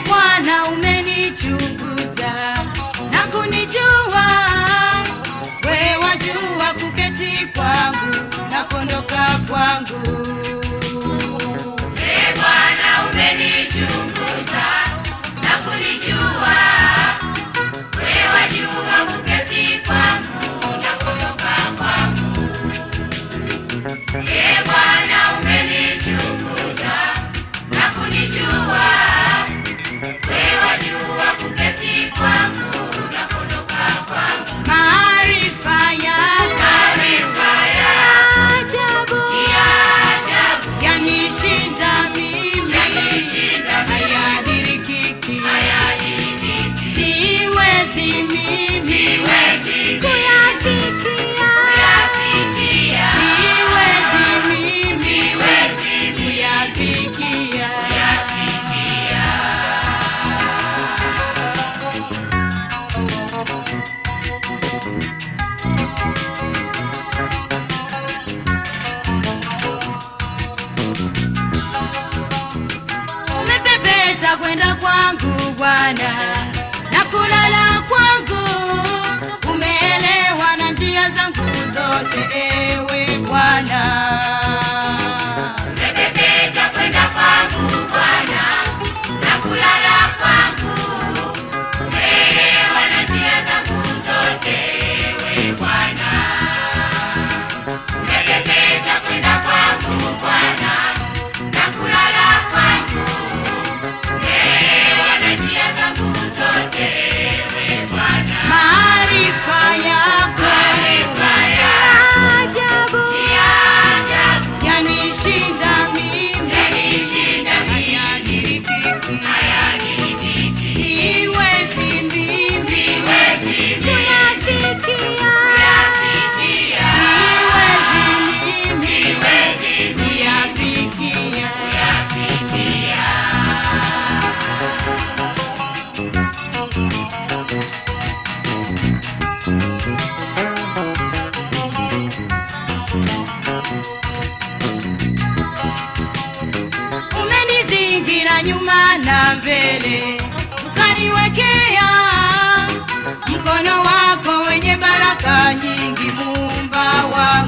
Bwana umenichunguza na kunijua, wewe wajua kuketi kwangu na kuondoka kwangu. Bwana umenichunguza na kunijua, wewe wajua kuketi kwangu na kuondoka kwangu. Bwana umenichunguza na kunijua, Maarifa ya ajabu yanishinda mimi, hayadirikiki, siwezi mimi kuyafikia, siwezi mimi kuyafikia. Umepepeta kwenda kwangu Bwana na kulala kwangu, umeelewa na njia zangu zote ewe Bwana. Umepepeta kwenda kwangu Bwana na kulala kwangu, umeelewa na njia zangu zote ewe Bwana. Umepepeta kwenda kwangu Bwana na kulala kwangu, umeelewa na njia zangu zote ewe Bwana. Maarifa yako ajabu yanishinda mimi, hayadirikiki, siwezi mimi kuyafikia, siwezi mimi kuyafikia. Umenizingira nyuma na mbele, ukaniwekea mkono wako wenye baraka nyingi, Muumba wangu.